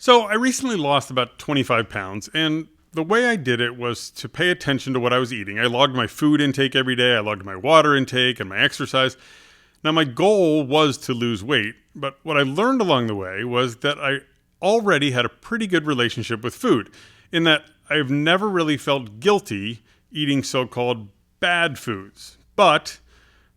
So I recently lost about 25 pounds, and the way I did it was to pay attention to what I was eating. I logged my food intake every day, I logged my water intake and my exercise. Now, my goal was to lose weight, but what I learned along the way was that I already had a pretty good relationship with food, in that I've never really felt guilty eating so-called bad foods. But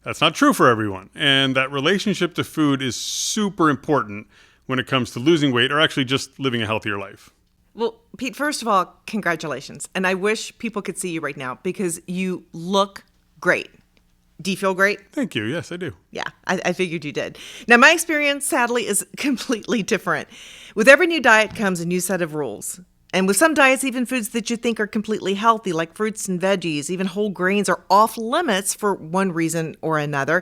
that's not true for everyone, and that relationship to food is super important when it comes to losing weight or actually just living a healthier life. Well, Pete, first of all, congratulations. And I wish people could see you right now because you look great. Do you feel great? Thank you. Yes, I do. Yeah, I figured you did. Now, my experience, sadly, is completely different. With every new diet comes a new set of rules. And with some diets, even foods that you think are completely healthy, like fruits and veggies, even whole grains, are off limits for one reason or another.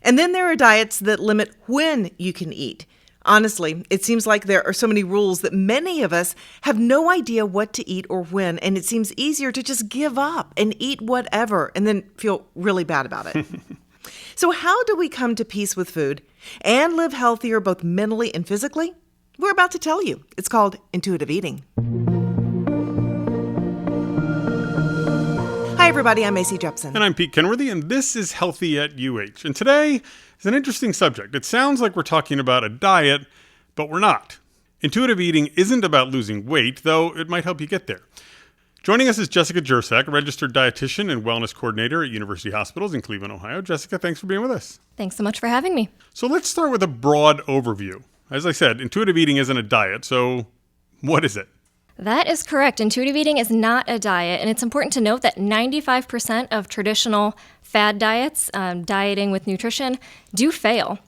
And then there are diets that limit when you can eat. Honestly, it seems like there are so many rules that many of us have no idea what to eat or when, and it seems easier to just give up and eat whatever and then feel really bad about it. So how do we come to peace with food and live healthier both mentally and physically? We're about to tell you. It's called intuitive eating. Hi, everybody. I'm Macy Jepson. And I'm Pete Kenworthy, and this is Healthy at UH. And today is an interesting subject. It sounds like we're talking about a diet, but we're not. Intuitive eating isn't about losing weight, though it might help you get there. Joining us is Jessica Jurcak, a registered dietitian and wellness coordinator at University Hospitals in Cleveland, Ohio. Jessica, thanks for being with us. Thanks so much for having me. So let's start with a broad overview. As I said, intuitive eating isn't a diet, so what is it? That is correct. Intuitive eating is not a diet, and it's important to note that 95% of traditional fad diets, dieting with nutrition, do fail.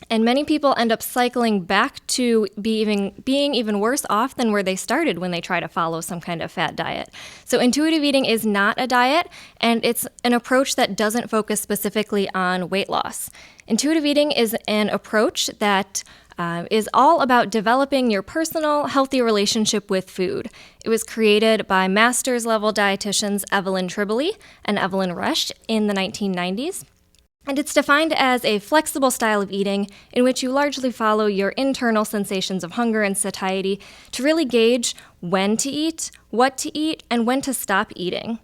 And many people end up cycling back to being even worse off than where they started when they try to follow some kind of fad diet. So intuitive eating is not a diet, and it's an approach that doesn't focus specifically on weight loss. Intuitive eating is an approach that is all about developing your personal, healthy relationship with food. It was created by master's level dietitians Evelyn Tribole and Evelyn Resch in the 1990s. And it's defined as a flexible style of eating in which you largely follow your internal sensations of hunger and satiety to really gauge when to eat, what to eat, and when to stop eating.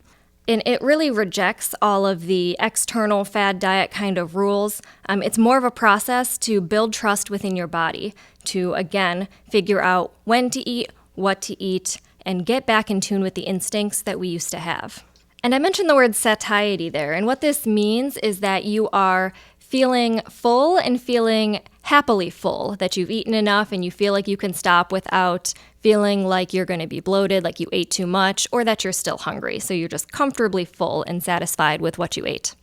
And it really rejects all of the external fad diet kind of rules. It's more of a process to build trust within your body, to, again, figure out when to eat, what to eat, and get back in tune with the instincts that we used to have. And I mentioned the word satiety there, and what this means is that you are feeling full and feeling happily full, that you've eaten enough and you feel like you can stop without feeling like you're going to be bloated, like you ate too much, or that you're still hungry. So you're just comfortably full and satisfied with what you ate.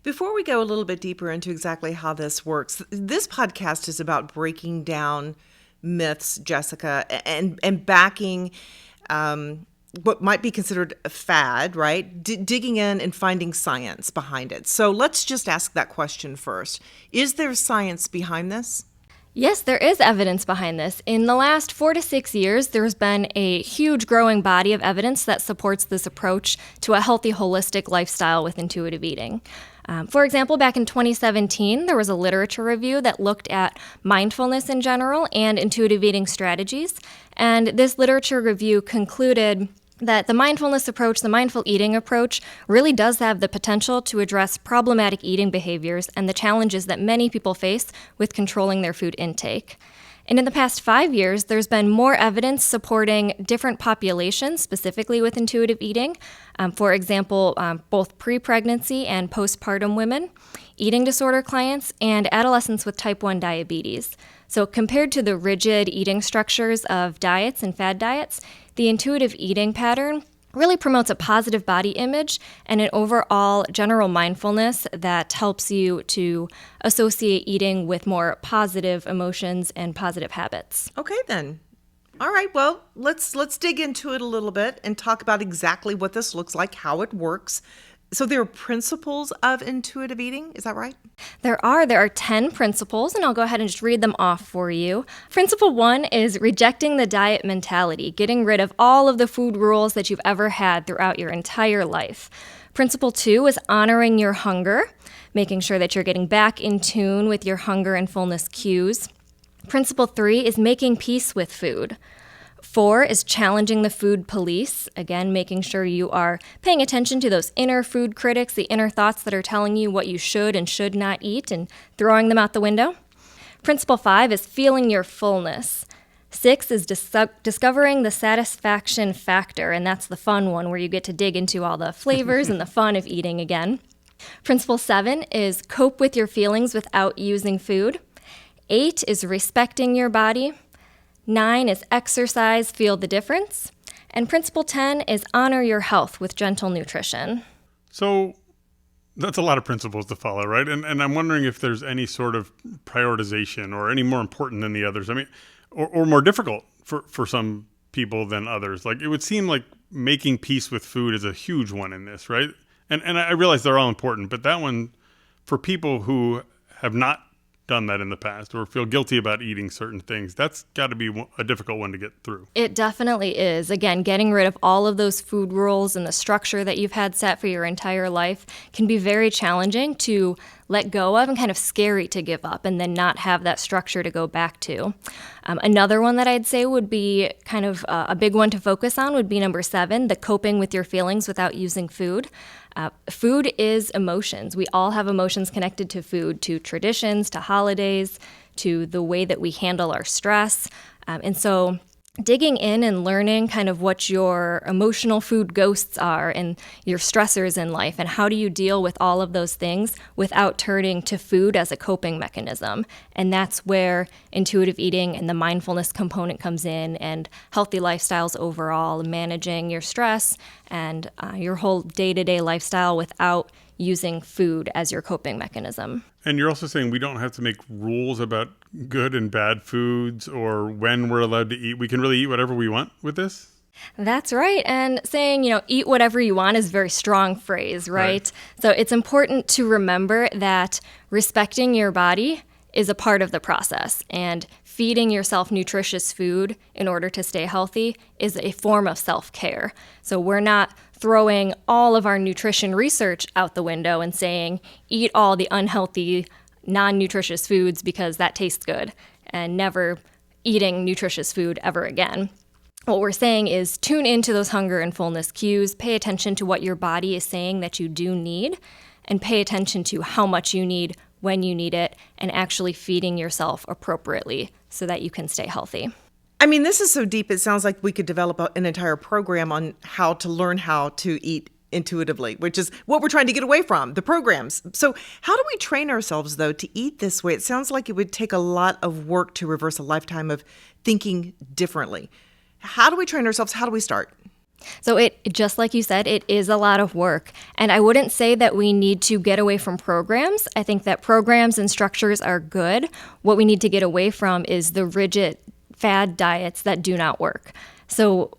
Before we go a little bit deeper into exactly how this works, this podcast is about breaking down myths, Jessica, and backing what might be considered a fad, right? Digging in and finding science behind it. So let's just ask that question first. Is there science behind this? Yes, there is evidence behind this. In the last 4 to 6 years, there's been a huge growing body of evidence that supports this approach to a healthy, holistic lifestyle with intuitive eating. For example, back in 2017, there was a literature review that looked at mindfulness in general and intuitive eating strategies. And this literature review concluded that the mindfulness approach, the mindful eating approach, really does have the potential to address problematic eating behaviors and the challenges that many people face with controlling their food intake. And in the past 5 years, there's been more evidence supporting different populations, specifically with intuitive eating. For example, both pre-pregnancy and postpartum women, eating disorder clients, and adolescents with type 1 diabetes. So compared to the rigid eating structures of diets and fad diets, the intuitive eating pattern really promotes a positive body image and an overall general mindfulness that helps you to associate eating with more positive emotions and positive habits. Okay, then. All right, well, let's dig into it a little bit and talk about exactly what this looks like, how it works. So there are principles of intuitive eating, is that right? There are 10 principles, and I'll go ahead and just read them off for you. Principle 1 is rejecting the diet mentality, getting rid of all of the food rules that you've ever had throughout your entire life. Principle 2 is honoring your hunger, making sure that you're getting back in tune with your hunger and fullness cues. Principle 3 is making peace with food. 4 is challenging the food police. Again, making sure you are paying attention to those inner food critics, the inner thoughts that are telling you what you should and should not eat, and throwing them out the window. Principle 5 is feeling your fullness. 6 is discovering the satisfaction factor, and that's the fun one where you get to dig into all the flavors and the fun of eating again. Principle 7 is cope with your feelings without using food. 8 is respecting your body. 9 is exercise, feel the difference. And principle 10 is honor your health with gentle nutrition. So that's a lot of principles to follow, right? And I'm wondering if there's any sort of prioritization or any more important than the others. I mean, or more difficult for some people than others. Like, it would seem like making peace with food is a huge one in this, right? And I realize they're all important, but that one, for people who have not done that in the past or feel guilty about eating certain things, that's got to be a difficult one to get through. It definitely is. Again, getting rid of all of those food rules and the structure that you've had set for your entire life can be very challenging to let go of and kind of scary to give up and then not have that structure to go back to. Another one that I'd say would be kind of a big one to focus on would be number 7, the coping with your feelings without using food. Food is emotions. We all have emotions connected to food, to traditions, to holidays, to the way that we handle our stress. And so digging in and learning kind of what your emotional food ghosts are and your stressors in life and how do you deal with all of those things without turning to food as a coping mechanism. And that's where intuitive eating and the mindfulness component comes in, and healthy lifestyles overall, managing your stress and your whole day-to-day lifestyle without using food as your coping mechanism. And you're also saying we don't have to make rules about good and bad foods or when we're allowed to eat. We can really eat whatever we want with this? That's right. And saying, eat whatever you want is a very strong phrase, right? So it's important to remember that respecting your body is a part of the process, and feeding yourself nutritious food in order to stay healthy is a form of self-care. So we're not throwing all of our nutrition research out the window and saying, eat all the unhealthy, non-nutritious foods because that tastes good, and never eating nutritious food ever again. What we're saying is tune into those hunger and fullness cues, pay attention to what your body is saying that you do need, and pay attention to how much you need, when you need it, and actually feeding yourself appropriately so that you can stay healthy. I mean, this is so deep, it sounds like we could develop an entire program on how to learn how to eat intuitively, which is what we're trying to get away from, the programs. So how do we train ourselves, though, to eat this way? It sounds like it would take a lot of work to reverse a lifetime of thinking differently. How do we train ourselves? How do we start? So it, just like you said, it is a lot of work. And I wouldn't say that we need to get away from programs. I think that programs and structures are good. What we need to get away from is the rigid fad diets that do not work. So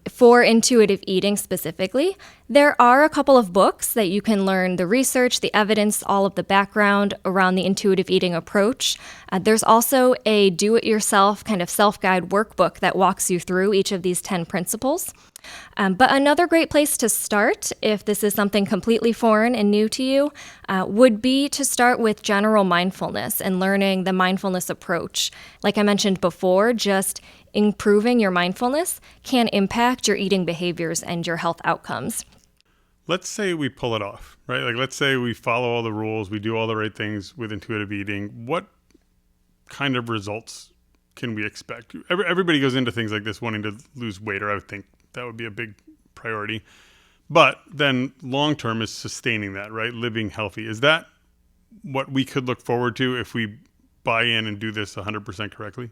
for intuitive eating specifically, there are a couple of books that you can learn the research, the evidence, all of the background around the intuitive eating approach. There's also a do-it-yourself kind of self-guide workbook that walks you through each of these 10 principles. But another great place to start, if this is something completely foreign and new to you, would be to start with general mindfulness and learning the mindfulness approach. Like I mentioned before, just improving your mindfulness can impact your eating behaviors and your health outcomes. Let's say we pull it off, right? Like, let's say we follow all the rules, we do all the right things with intuitive eating. What kind of results can we expect? Everybody goes into things like this wanting to lose weight, or I would think that would be a big priority. But then long term is sustaining that, right? Living healthy. Is that what we could look forward to if we buy in and do this 100% correctly?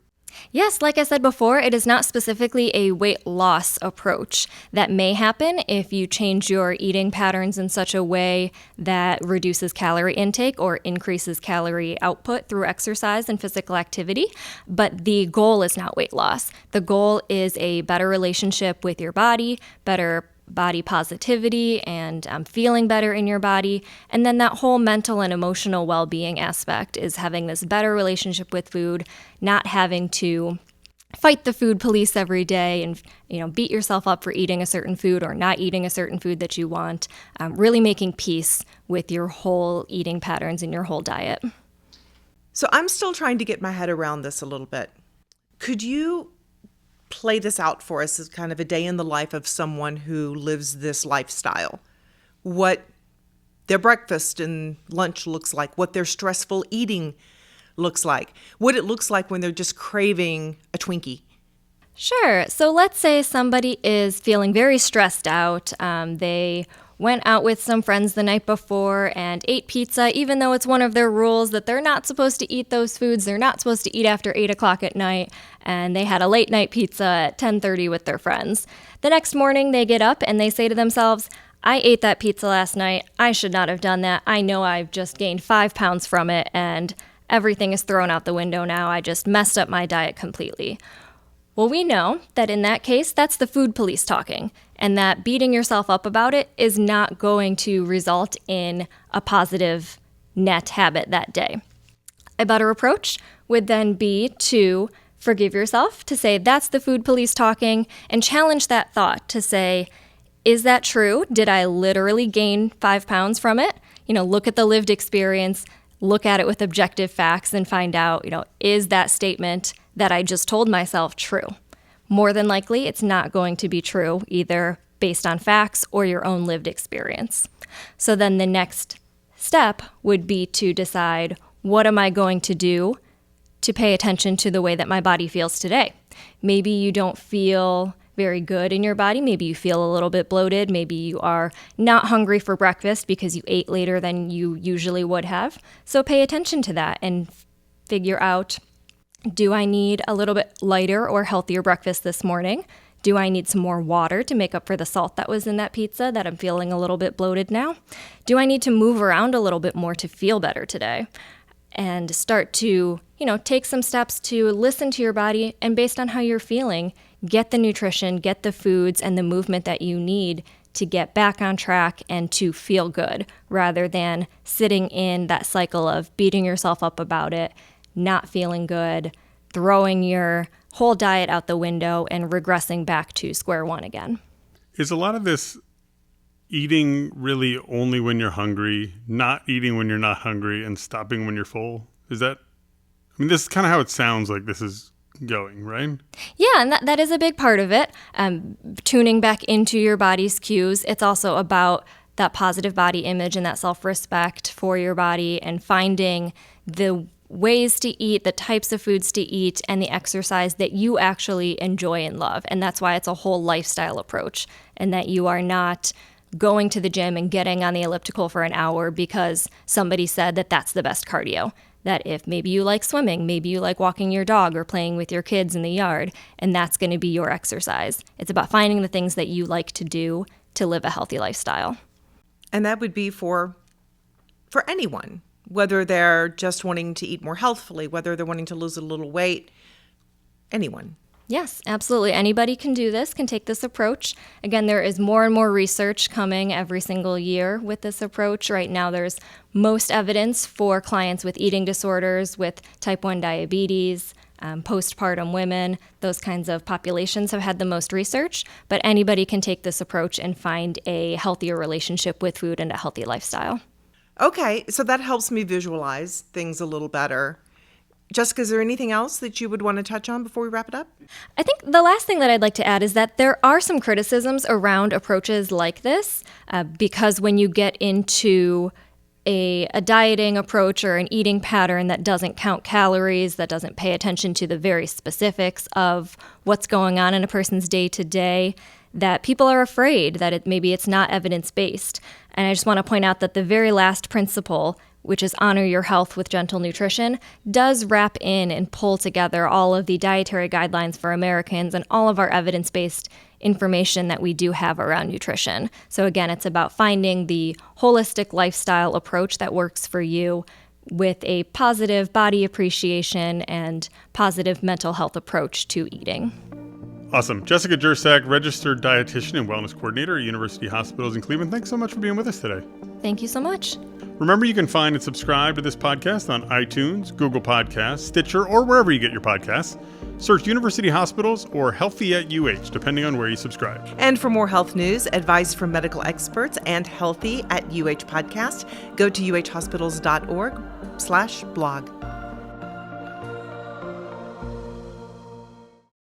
Yes, like I said before, it is not specifically a weight loss approach. That may happen if you change your eating patterns in such a way that reduces calorie intake or increases calorie output through exercise and physical activity. But the goal is not weight loss. The goal is a better relationship with your body, better body positivity, and feeling better in your body. And then that whole mental and emotional well-being aspect is having this better relationship with food, not having to fight the food police every day and beat yourself up for eating a certain food or not eating a certain food that you want. Really making peace with your whole eating patterns and your whole diet. So I'm still trying to get my head around this a little bit. Could you play this out for us as kind of a day in the life of someone who lives this lifestyle? What their breakfast and lunch looks like, what their stressful eating looks like, what it looks like when they're just craving a Twinkie. Sure. So let's say somebody is feeling very stressed out. They went out with some friends the night before and ate pizza, even though it's one of their rules that they're not supposed to eat those foods. They're not supposed to eat after 8 o'clock at night. And they had a late night pizza at 10:30 with their friends. The next morning they get up and they say to themselves, I ate that pizza last night. I should not have done that. I know I've just gained 5 pounds from it and everything is thrown out the window now. I just messed up my diet completely. Well, we know that in that case, that's the food police talking, and that beating yourself up about it is not going to result in a positive net habit that day. A better approach would then be to forgive yourself, to say that's the food police talking, and challenge that thought to say, is that true? Did I literally gain 5 pounds from it? Look at the lived experience, look at it with objective facts and find out, is that statement that I just told myself true? More than likely, it's not going to be true, either based on facts or your own lived experience. So then the next step would be to decide, what am I going to do to pay attention to the way that my body feels today? Maybe you don't feel very good in your body. Maybe you feel a little bit bloated. Maybe you are not hungry for breakfast because you ate later than you usually would have. So pay attention to that and figure out, do I need a little bit lighter or healthier breakfast this morning? Do I need some more water to make up for the salt that was in that pizza that I'm feeling a little bit bloated now? Do I need to move around a little bit more to feel better today? And start to, take some steps to listen to your body, and based on how you're feeling, get the nutrition, get the foods and the movement that you need to get back on track and to feel good, rather than sitting in that cycle of beating yourself up about it, not feeling good, throwing your whole diet out the window and regressing back to square one again. Is a lot of this eating really only when you're hungry, not eating when you're not hungry, and stopping when you're full? This is kind of how it sounds like this is going, right? Yeah, and that is a big part of it. Tuning back into your body's cues. It's also about that positive body image and that self-respect for your body, and finding the ways to eat, the types of foods to eat, and the exercise that you actually enjoy and love. And that's why it's a whole lifestyle approach, and that you are not going to the gym and getting on the elliptical for an hour because somebody said that that's the best cardio. That if maybe you like swimming, maybe you like walking your dog or playing with your kids in the yard, and that's going to be your exercise. It's about finding the things that you like to do to live a healthy lifestyle. And that would be for anyone, whether they're just wanting to eat more healthfully, whether they're wanting to lose a little weight, anyone. Yes, absolutely. Anybody can do this, can take this approach. Again, there is more and more research coming every single year with this approach. Right now, there's most evidence for clients with eating disorders, with type 1 diabetes, postpartum women. Those kinds of populations have had the most research, but anybody can take this approach and find a healthier relationship with food and a healthy lifestyle. Okay, so that helps me visualize things a little better. Jessica, is there anything else that you would want to touch on before we wrap it up? I think the last thing that I'd like to add is that there are some criticisms around approaches like this, because when you get into a dieting approach or an eating pattern that doesn't count calories, that doesn't pay attention to the very specifics of what's going on in a person's day-to-day, that people are afraid that maybe it's not evidence-based. And I just want to point out that the very last principle, which is honor your health with gentle nutrition, does wrap in and pull together all of the dietary guidelines for Americans and all of our evidence-based information that we do have around nutrition. So again, it's about finding the holistic lifestyle approach that works for you with a positive body appreciation and positive mental health approach to eating. Awesome. Jessica Jurcak, registered dietitian and wellness coordinator at University Hospitals in Cleveland. Thanks so much for being with us today. Thank you so much. Remember, you can find and subscribe to this podcast on iTunes, Google Podcasts, Stitcher, or wherever you get your podcasts. Search University Hospitals or Healthy at UH, depending on where you subscribe. And for more health news, advice from medical experts, and Healthy at UH podcast, go to uhhospitals.org/blog.